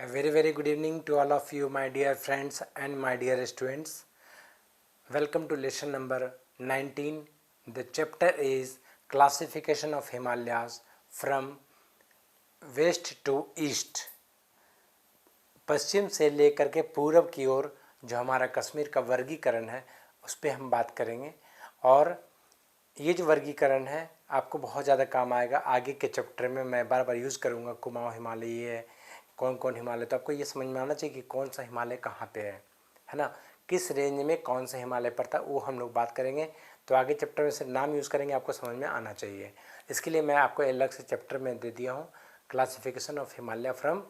A very good evening to all of you, my dear friends and my dear students. Welcome to lesson number 19. The chapter is classification of Himalayas from west to east. पश्चिम से लेकर के पूरब की ओर जो हमारा कश्मीर का वर्गीकरण है उस पर हम बात करेंगे। और ये जो वर्गीकरण है आपको बहुत ज़्यादा काम आएगा। आगे के चैप्टर में मैं बार बार यूज़ करूँगा। कुमाऊँ हिमालय ये है, कौन कौन हिमालय, तो आपको ये समझ में आना चाहिए कि कौन सा हिमालय कहाँ पे है ना, किस रेंज में कौन सा हिमालय पड़ता है, वो हम लोग बात करेंगे। तो आगे चैप्टर में से नाम यूज़ करेंगे, आपको समझ में आना चाहिए। इसके लिए मैं आपको अलग से चैप्टर में दे दिया हूँ, classification of Himalaya from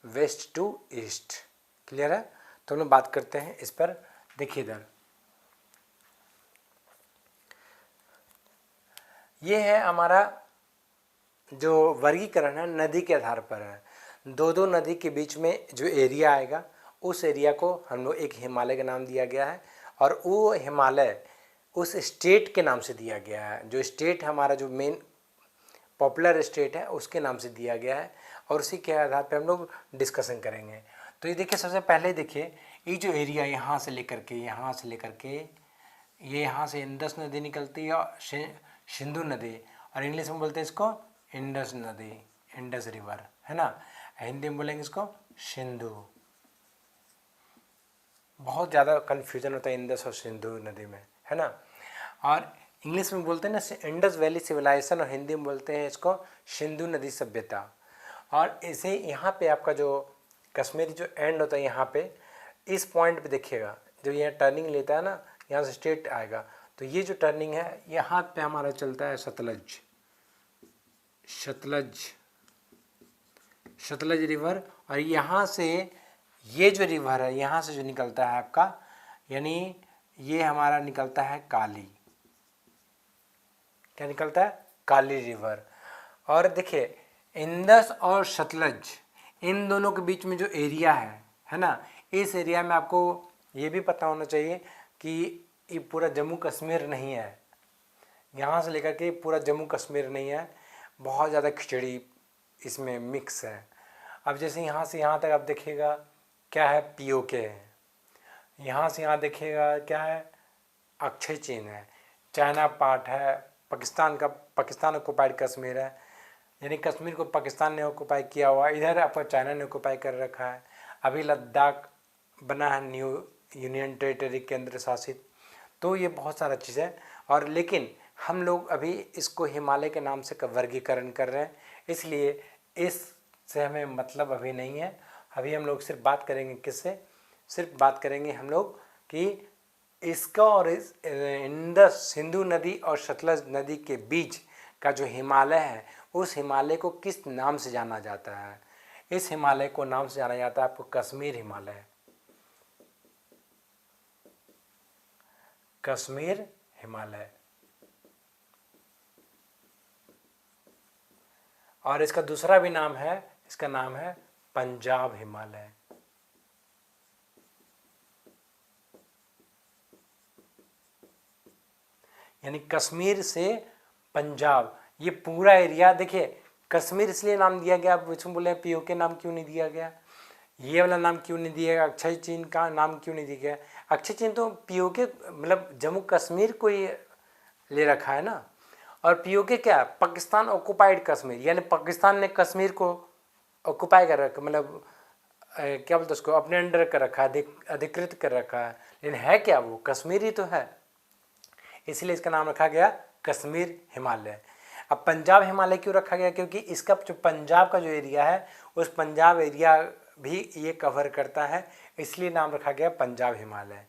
west to east. Clear है? तो हम लोग बात करते हैं इस पर। देखिए इधर ये है हमारा जो वर्गीकरण है, नदी के आधार पर है। दो नदी के बीच में जो एरिया आएगा उस एरिया को हम लोग एक हिमालय का नाम दिया गया है, और वो हिमालय उस स्टेट के नाम से दिया गया है। जो स्टेट हमारा जो मेन पॉपुलर स्टेट है उसके नाम से दिया गया है, और उसी के आधार पर हम लोग डिस्कशन करेंगे। तो ये देखिए, सबसे पहले देखिए ये जो एरिया यहाँ से लेकर के ये यहाँ से इंडस नदी निकलती है और सिंधु नदी, और इंग्लिश में बोलते हैं इसको इंडस नदी, इंडस रिवर, है ना। हिंदी में बोलेंगे इसको सिंधु। बहुत ज़्यादा कन्फ्यूजन होता है इंडस और सिंधु नदी में, है ना। और इंग्लिश में बोलते हैं ना इंडस वैली सिविलाइजेशन, और हिंदी में बोलते हैं इसको सिंधु नदी सभ्यता। और इसे यहाँ पे आपका जो कश्मीर जो एंड होता है यहाँ पे, इस पॉइंट पे देखिएगा, जो यहाँ टर्निंग लेता है ना, यहाँ से स्ट्रेट आएगा, तो ये जो टर्निंग है यहाँ पे हमारा चलता है सतलज रिवर। और यहाँ से ये जो रिवर है यहाँ से जो निकलता है आपका, यानी ये हमारा निकलता है काली, क्या निकलता है, काली रिवर। और देखिए इंडस और सतलज इन दोनों के बीच में जो एरिया है ना, इस एरिया में आपको ये भी पता होना चाहिए कि ये पूरा जम्मू कश्मीर नहीं है। यहाँ से लेकर के पूरा जम्मू कश्मीर नहीं है, बहुत ज़्यादा खिचड़ी इसमें मिक्स है। अब जैसे यहाँ से यहाँ तक आप देखिएगा क्या है, पीओके है। यहाँ से यहाँ देखिएगा क्या है, अक्षय चीन है, चाइना पार्ट है, पाकिस्तान ऑक्युपाइड कश्मीर है, यानी कश्मीर को पाकिस्तान ने ऑक्युपाई किया हुआ। इधर आपका चाइना ने ऑक्युपाई कर रखा है। अभी लद्दाख बना है न्यू यूनियन टेरिटरी, केंद्र शासित। तो ये बहुत सारा चीज़ है, और लेकिन हम लोग अभी इसको हिमालय के नाम से वर्गीकरण कर रहे हैं, इसलिए इससे हमें मतलब अभी नहीं है। अभी हम लोग सिर्फ बात करेंगे किससे, सिर्फ बात करेंगे हम लोग कि इसका और इस इंडस सिंधु नदी और सतलज नदी के बीच का जो हिमालय है उस हिमालय को किस नाम से जाना जाता है। इस हिमालय को नाम से जाना जाता है आपको कश्मीर हिमालय, कश्मीर हिमालय। और इसका दूसरा भी नाम है, इसका नाम है पंजाब हिमालय। यानी कश्मीर से पंजाब, ये पूरा एरिया। देखिए कश्मीर इसलिए नाम दिया गया, आप इसमें बोले पीओके नाम क्यों नहीं दिया गया, ये वाला नाम क्यों नहीं दिया गया, अक्षय चीन का नाम क्यों नहीं दिया गया। अक्षय चीन तो पीओके मतलब जम्मू कश्मीर को ही ले रखा है ना। और पीओके क्या है, पाकिस्तान ऑक्युपाइड कश्मीर, यानी पाकिस्तान ने कश्मीर को ऑक्युपाई कर रखा, मतलब क्या बोलते उसको, अपने अंडर कर रखा है, अधिकृत कर रखा है। लेकिन है क्या, वो कश्मीर ही तो है, इसलिए इसका नाम रखा गया कश्मीर हिमालय। अब पंजाब हिमालय क्यों रखा गया, क्योंकि इसका जो पंजाब का जो एरिया है उस पंजाब एरिया भी ये कवर करता है, इसलिए नाम रखा गया पंजाब हिमालय।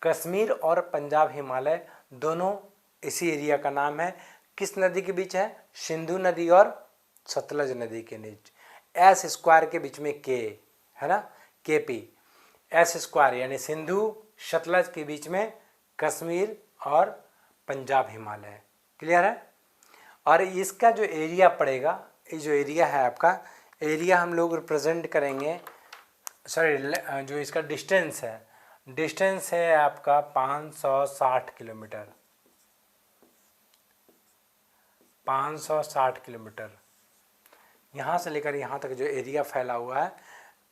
कश्मीर और पंजाब हिमालय दोनों इसी एरिया का नाम है। किस नदी के बीच है, सिंधु नदी और सतलज नदी के बीच, एस स्क्वायर के बीच में के, है ना, केपी, एस स्क्वायर यानी सिंधु सतलज के बीच में कश्मीर और पंजाब हिमालय। क्लियर है? और इसका जो एरिया पड़ेगा, ये जो एरिया है आपका, एरिया हम लोग रिप्रेजेंट करेंगे, सॉरी जो इसका डिस्टेंस है आपका 560 किलोमीटर, 560 किलोमीटर। यहाँ से लेकर यहाँ तक जो एरिया फैला हुआ है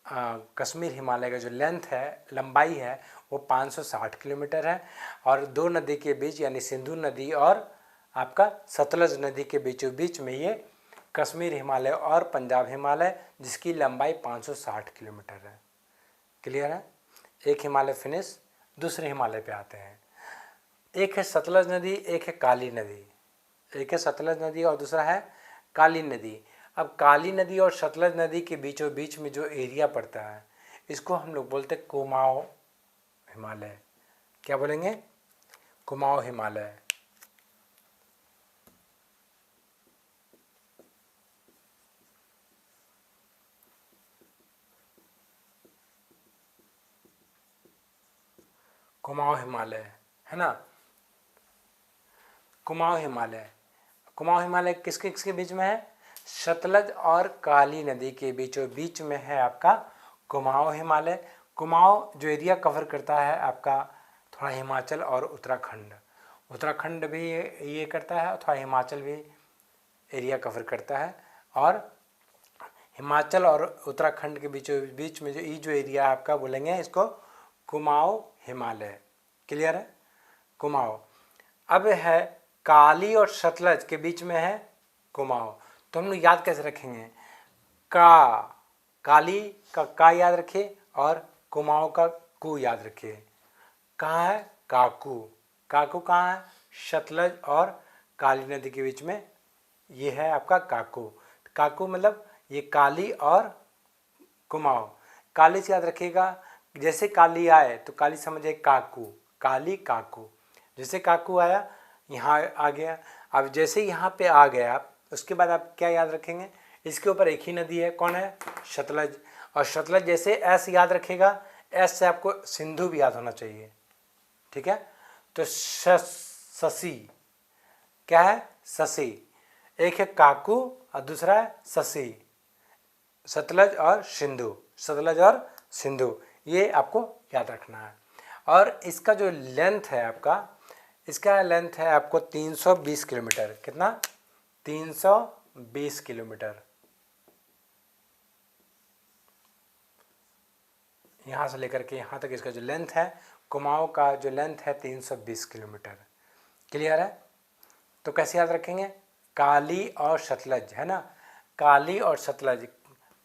कश्मीर हिमालय का जो लेंथ है, लंबाई है, वो 560 किलोमीटर है। और दो नदी के बीच यानी सिंधु नदी और आपका सतलज नदी के बीचों बीच में ये कश्मीर हिमालय और पंजाब हिमालय, जिसकी लंबाई 560 किलोमीटर है। क्लियर है? एक हिमालय फिनिश, दूसरे हिमालय पे आते हैं। एक है सतलज नदी, एक है काली नदी। एक है सतलज नदी और दूसरा है काली नदी। अब काली नदी और सतलज नदी के बीचों बीच में जो एरिया पड़ता है, इसको हम लोग बोलते हैं कुमाऊं हिमालय। क्या बोलेंगे? कुमाऊं हिमालय। कुमाऊं हिमालय है ना। कुमाऊं हिमालय, कुमाऊं हिमालय किसके किसके बीच में है? सतलज और काली नदी के बीचों बीच में है आपका कुमाऊं हिमालय। कुमाऊं जो एरिया कवर करता है आपका थोड़ा हिमाचल और उत्तराखंड, उत्तराखंड भी ये करता है, थोड़ा हिमाचल भी एरिया कवर करता है। और हिमाचल और उत्तराखंड के बीचों बीच में जो एरिया आपका बोलेंगे इसको कुमाऊं हिमालय। क्लियर है? कुमाऊं। अब है काली और सतलज के बीच में है कुमाऊं। तो हम लोग याद कैसे रखेंगे? काली का याद रखिए और कुमाऊं का कु याद रखिए। कहाँ है? काकू। काकू कहाँ है? सतलज और काली नदी के बीच में ये है आपका काकू। काकू मतलब ये काली और कुमाऊं। काली से याद रखिएगा, जैसे काली आए तो काली समझे काकू, काली काकू। जैसे काकू आया यहाँ आ गया। अब जैसे यहाँ पे आ गया आप, उसके बाद आप क्या याद रखेंगे? इसके ऊपर एक ही नदी है, कौन है? सतलज। और सतलज जैसे एस याद रखेगा, एस से आपको सिंधु भी याद होना चाहिए। ठीक है? तो शशि क्या है? शशि। एक है काकू और दूसरा है शशि। सतलज और सिंधु, सतलज और सिंधु, ये आपको याद रखना है। और इसका जो लेंथ है आपका, इसका लेंथ है आपको 320 किलोमीटर। कितना? 320 किलोमीटर। यहाँ से लेकर के यहाँ तक इसका जो लेंथ है, कुमाऊं का जो लेंथ है 320 किलोमीटर। क्लियर है? तो कैसे याद रखेंगे? काली और सतलज है ना। काली और सतलज,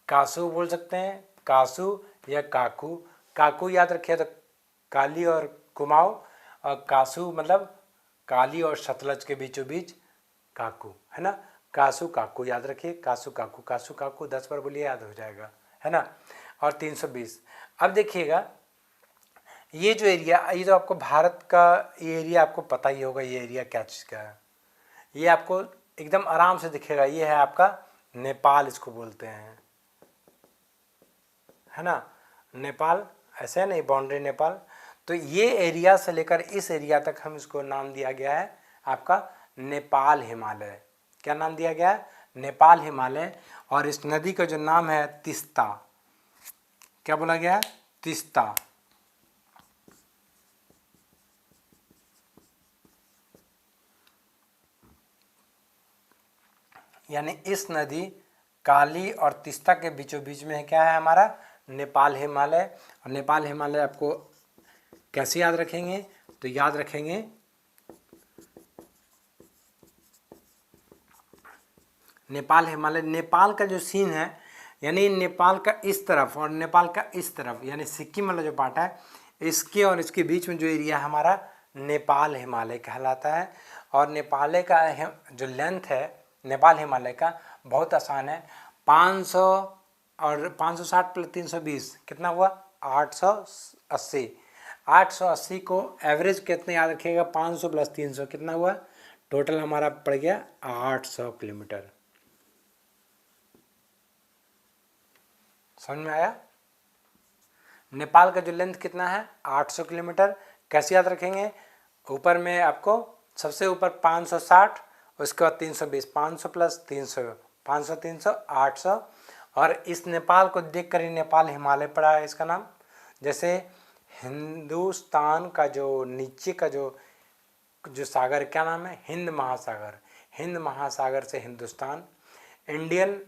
कासू बोल सकते हैं, कासू या काकू। काकू याद रखिए तो काली और कुमाऊं, और कासू मतलब काली और सतलज के बीचों बीच काकू है ना। कासू काकू याद रखिए, कासू काकू, कासू काकू 10 बार बोलिए, याद हो जाएगा है ना। और 320। अब देखिएगा ये जो एरिया, ये जो आपको भारत का ये एरिया आपको पता ही होगा, ये एरिया क्या चीज़ का है। ये आपको एकदम आराम से दिखेगा। ये है आपका नेपाल, इसको बोलते हैं है ना। नेपाल ऐसे है ना, बाउंड्री नेपाल। तो ये एरिया से लेकर इस एरिया तक हम इसको नाम दिया गया है आपका नेपाल हिमालय। क्या नाम दिया गया है? नेपाल हिमालय। और इस नदी का जो नाम है तीस्ता। क्या बोला गया है? तीस्ता। यानी इस नदी काली और तीस्ता के बीचों बीच में क्या है हमारा? नेपाल हिमालय। और नेपाल हिमालय आपको कैसे याद रखेंगे? तो याद रखेंगे नेपाल हिमालय, नेपाल का जो सीन है, यानी नेपाल का इस तरफ और नेपाल का इस तरफ, यानी सिक्किम वाला जो पार्ट है, इसके और इसके बीच में जो एरिया हमारा नेपाल हिमालय कहलाता है। और नेपाल का जो लेंथ है नेपाल हिमालय का बहुत आसान है। 500 और 560 प्लस 320 कितना हुआ? 880। 880 को एवरेज कितने याद रखिएगा? 500 प्लस 300 कितना हुआ? टोटल हमारा पड़ गया 800 किलोमीटर। समझ में आया? नेपाल का जो लेंथ कितना है? 800 किलोमीटर। कैसे याद रखेंगे? ऊपर में आपको सबसे ऊपर 560, उसके बाद 320, 500 प्लस 300, 500 300 800। और इस नेपाल को देख कर ही नेपाल हिमालय पड़ा है इसका नाम। जैसे हिंदुस्तान का जो नीचे का जो सागर, क्या नाम है? हिंद महासागर। हिंद महासागर से हिंदुस्तान, इंडियन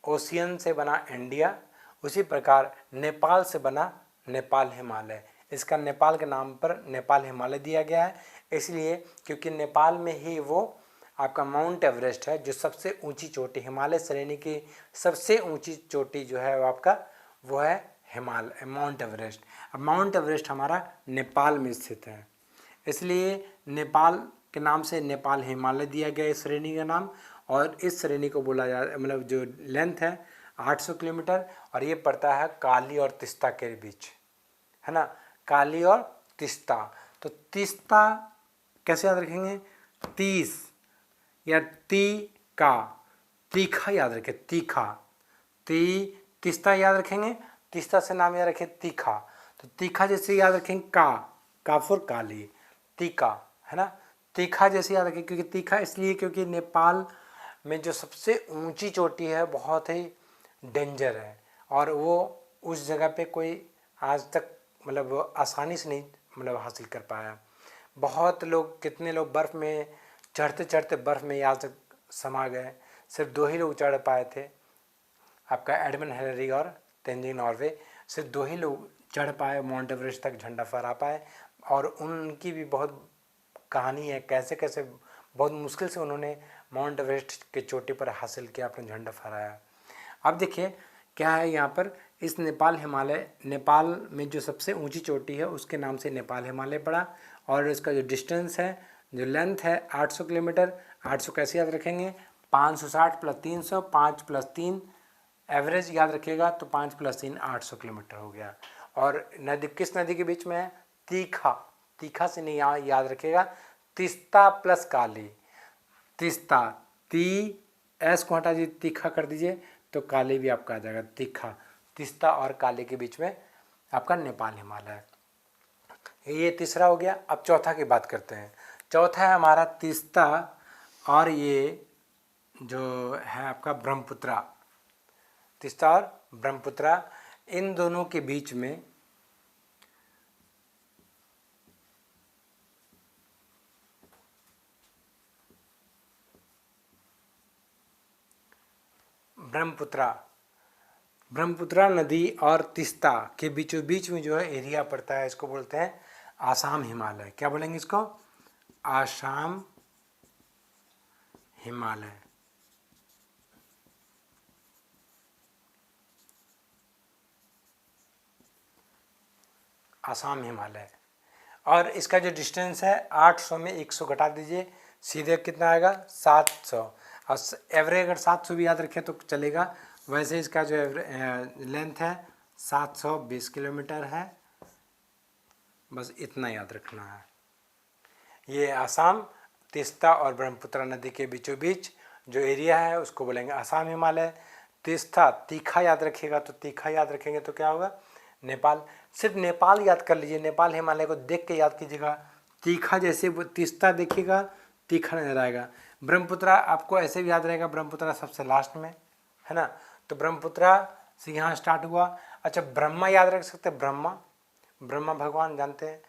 ओशियन से बना इंडिया, उसी प्रकार नेपाल से बना नेपाल हिमालय। इसका नेपाल के नाम पर नेपाल हिमालय दिया गया है, इसलिए क्योंकि नेपाल में ही वो आपका माउंट एवरेस्ट है, जो सबसे ऊंची चोटी, हिमालय श्रेणी की सबसे ऊंची चोटी जो है वो आपका वो है हिमालय, माउंट एवरेस्ट। अब माउंट एवरेस्ट हमारा नेपाल में स्थित है, इसलिए नेपाल के नाम से नेपाल हिमालय दिया गया इस श्रेणी का नाम। और इस श्रेणी को बोला जा मतलब जो लेंथ है 800 किलोमीटर, और ये पड़ता है काली और तीस्ता के बीच, है ना, काली और तीस्ता। तो तीस्ता कैसे याद रखेंगे, 30 या तीखा, तीखा याद रखें, तीखा, तीस्ता याद रखेंगे, तीस्ता से नाम याद रखें तीखा। तो तीखा जैसे याद रखेंगे का फॉर काली, तीखा, है ना, तीखा जैसे याद रखें, क्योंकि तीखा इसलिए क्योंकि नेपाल में जो सबसे ऊंची चोटी है बहुत ही डेंजर है, और वो उस जगह पे कोई आज तक मतलब आसानी से नहीं मतलब हासिल कर पाया। बहुत लोग, कितने लोग बर्फ़ में चढ़ते चढ़ते बर्फ़ में आज तक समा गए, सिर्फ 2 ही लोग चढ़ पाए थे, आपका एडमंड हिलरी और तेंजिंग नॉर्वे, सिर्फ 2 ही लोग चढ़ पाए, माउंट एवरेस्ट तक झंडा फहरा पाए। और उनकी भी बहुत कहानी है, कैसे कैसे बहुत मुश्किल से उन्होंने माउंट एवरेस्ट के चोटी पर हासिल किया, अपना झंडा फहराया। अब देखिए क्या है यहाँ पर, इस नेपाल हिमालय, नेपाल में जो सबसे ऊंची चोटी है उसके नाम से नेपाल हिमालय पड़ा। और इसका जो डिस्टेंस है, जो लेंथ है 800 किलोमीटर। 800 कैसे याद रखेंगे, 560 प्लस 300, 5 प्लस 3 एवरेज याद रखिएगा, तो 5 प्लस 3 800 किलोमीटर हो गया। और नदी किस नदी के बीच में है, तीखा, तीखा से नहीं यहाँ याद रखिएगा, तीस्ता प्लस काली, तीस्ता, एस को हटा दीजिए, तीखा कर दीजिए तो काली भी आपका आ जाएगा, तीखा, तीस्ता और काली के बीच में आपका नेपाल हिमालय है। ये तीसरा हो गया। अब चौथा की बात करते हैं। चौथा है हमारा तीस्ता और ये जो है आपका ब्रह्मपुत्रा, तीस्ता और ब्रह्मपुत्रा, इन दोनों के बीच में ब्रह्मपुत्रा नदी और तीस्ता के बीचों बीच में जो है एरिया पड़ता है, इसको बोलते हैं आसाम हिमालय। क्या बोलेंगे इसको, आसाम हिमालय। आसाम हिमालय। और इसका जो डिस्टेंस है 800 में 100 घटा दीजिए, सीधे कितना आएगा 700। और एवरेज अगर 700 भी याद रखें तो चलेगा, वैसे इसका जो लेंथ है 720 किलोमीटर है, बस इतना याद रखना है। ये आसाम, तीस्ता और ब्रह्मपुत्रा नदी के बीचों बीच जो एरिया है उसको बोलेंगे आसाम हिमालय। तीस्ता, तीखा याद रखिएगा, तो तीखा याद रखेंगे तो क्या होगा, नेपाल। सिर्फ नेपाल याद कर लीजिए, नेपाल हिमालय को देख के याद कीजिएगा। तीखा जैसे वो तीस्ता देखिएगा, तीखा नजर आएगा। ब्रह्मपुत्रा आपको ऐसे भी याद रहेगा, ब्रह्मपुत्रा सबसे लास्ट में है ना, तो ब्रह्मपुत्रा से यहाँ स्टार्ट हुआ। अच्छा, ब्रह्मा याद रख सकते हैं, ब्रह्मा, ब्रह्मा भगवान जानते हैं।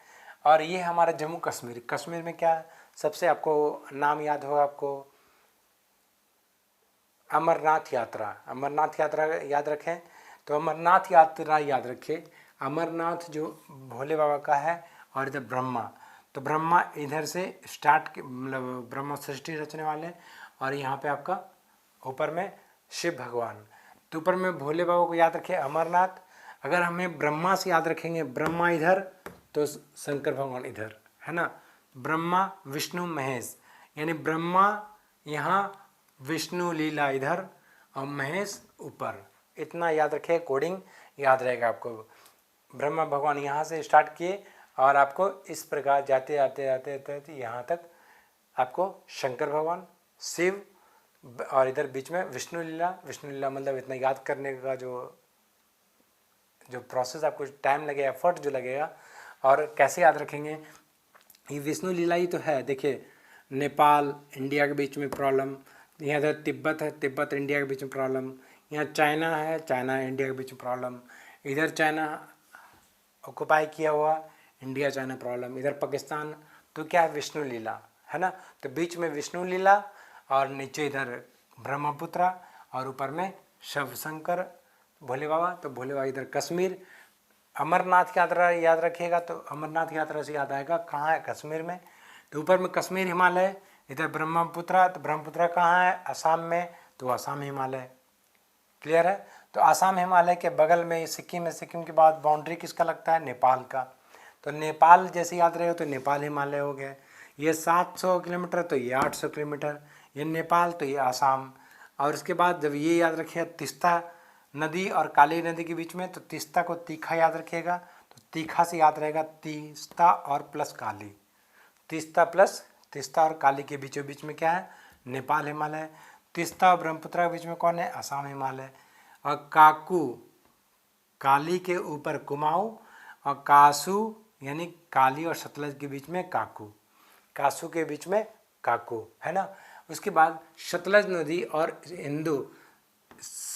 और ये हमारा जम्मू कश्मीर, कश्मीर में क्या सबसे आपको नाम याद होगा, आपको अमरनाथ यात्रा, अमरनाथ यात्रा याद रखें, तो अमरनाथ यात्रा याद रखिए। अमरनाथ जो भोले बाबा का है, और इधर ब्रह्मा, तो ब्रह्मा इधर से स्टार्ट मतलब ब्रह्मा सृष्टि रचने वाले, और यहाँ पे आपका ऊपर में शिव भगवान, तो ऊपर में भोले बाबा को याद रखें अमरनाथ। अगर हमें ब्रह्मा से याद रखेंगे, ब्रह्मा इधर तो शंकर भगवान इधर, है ना, ब्रह्मा विष्णु महेश, यानी ब्रह्मा यहाँ, विष्णु लीला इधर और महेश ऊपर, इतना याद रखें, कोडिंग याद रहेगा आपको। ब्रह्मा भगवान यहाँ से स्टार्ट किए और आपको इस प्रकार जाते आते आते आते यहाँ तक आपको शंकर भगवान, शिव, और इधर बीच में विष्णु लीला। विष्णु लीला मतलब इतना याद करने का जो प्रोसेस, आपको टाइम लगेगा, एफर्ट जो लगेगा, और कैसे याद रखेंगे, ये विष्णु लीला ही तो है। देखिए नेपाल इंडिया के बीच में प्रॉब्लम, यहाँ इधर तिब्बत है, तिब्बत इंडिया के बीच में प्रॉब्लम, यहाँ चाइना है, चाइना इंडिया के बीच में प्रॉब्लम, इधर चाइना ऑक्युपाई किया हुआ, इंडिया चाइना प्रॉब्लम, इधर पाकिस्तान, तो क्या है विष्णु लीला, है ना, तो बीच में विष्णु लीला, और नीचे इधर ब्रह्मपुत्रा, और ऊपर में शिव शंकर भोले बाबा, तो भोले बाबा इधर कश्मीर। अमरनाथ यात्रा याद रखिएगा, तो अमरनाथ यात्रा से याद आएगा कहाँ है, कश्मीर में। तो ऊपर में कश्मीर हिमालय, इधर ब्रह्मपुत्रा, तो ब्रह्मपुत्रा कहाँ है, असम में, तो असम हिमालय। क्लियर है। तो असम हिमालय के बगल में सिक्किम है, सिक्किम के बाद बाउंड्री किसका लगता है, नेपाल का। तो नेपाल जैसे याद रहेगा तो नेपाल हिमालय हो गया। ये 700 किलोमीटर, तो ये 800 किलोमीटर, ये नेपाल, तो ये आसाम। और इसके बाद जब ये याद रखिएगा तीस्ता नदी और काली नदी के बीच में, तो तीस्ता को तीखा याद रखिएगा, तो तीखा से याद रहेगा तीस्ता और प्लस काली। तीस्ता और काली के बीचों बीच में क्या है, नेपाल हिमालय। तीस्ता और ब्रह्मपुत्रा के बीच में कौन है, असम हिमालय। और काकू, काली के ऊपर कुमाऊं, और कासू यानी काली और सतलज के बीच में काकू, कासू के बीच में काकू, है ना। उसके बाद सतलज नदी और हिंदू,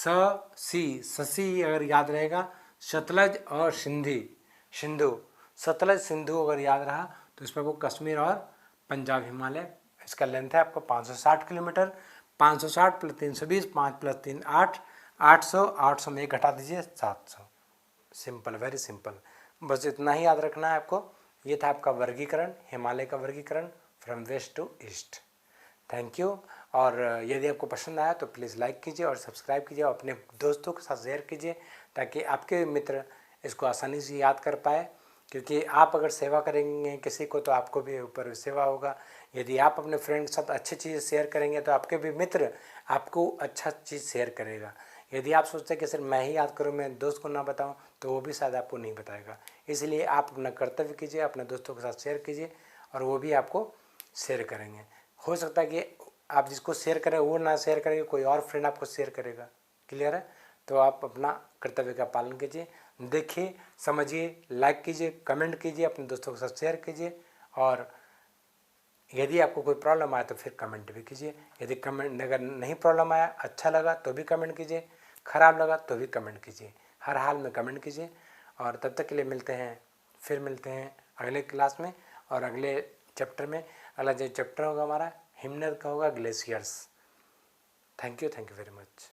ससी अगर याद रहेगा, सतलज और सिंधु, सतलज सिंधु अगर याद रहा तो इसमें वो कश्मीर और पंजाब हिमालय। इसका लेंथ है आपको 560 किलोमीटर। 560 प्लस 320, 5 प्लस 3 8, 800, 800 में 1 घटा दीजिए 700। Simple, very simple. बस इतना ही याद रखना है आपको। ये था आपका वर्गीकरण, हिमालय का वर्गीकरण from west to east. Thank you. और यदि आपको पसंद आया तो प्लीज़ लाइक कीजिए और सब्सक्राइब कीजिए, और अपने दोस्तों के साथ शेयर कीजिए, ताकि आपके मित्र इसको आसानी से याद कर पाए। क्योंकि आप अगर सेवा करेंगे किसी को तो आपको भी ऊपर सेवा होगा। यदि आप अपने फ्रेंड के साथ अच्छी चीज़ शेयर करेंगे तो आपके भी मित्र आपको अच्छा चीज़ शेयर करेगा। यदि आप सोचते हैं कि सिर्फ मैं ही याद करूँ, मैं दोस्त को ना बताऊं, तो वो भी शायद आपको नहीं बताएगा। इसलिए आप अपना कर्तव्य कीजिए, अपने दोस्तों के साथ शेयर कीजिए, और वो भी आपको शेयर करेंगे। हो सकता है कि आप जिसको शेयर करें वो ना शेयर करेंगे, कोई और फ्रेंड आपको शेयर करेगा। क्लियर है। तो आप अपना कर्तव्य का पालन कीजिए, देखिए, समझिए, लाइक कीजिए, कमेंट कीजिए, अपने दोस्तों के साथ शेयर कीजिए। और यदि आपको कोई प्रॉब्लम आया तो फिर कमेंट भी कीजिए। यदि कमेंट अगर नहीं प्रॉब्लम आया, अच्छा लगा तो भी कमेंट कीजिए, ख़राब लगा तो भी कमेंट कीजिए, हर हाल में कमेंट कीजिए। और तब तक के लिए फिर मिलते हैं अगले क्लास में और अगले चैप्टर में। अगला जो चैप्टर होगा हमारा हिमनद का होगा, glaciers. Thank you very much.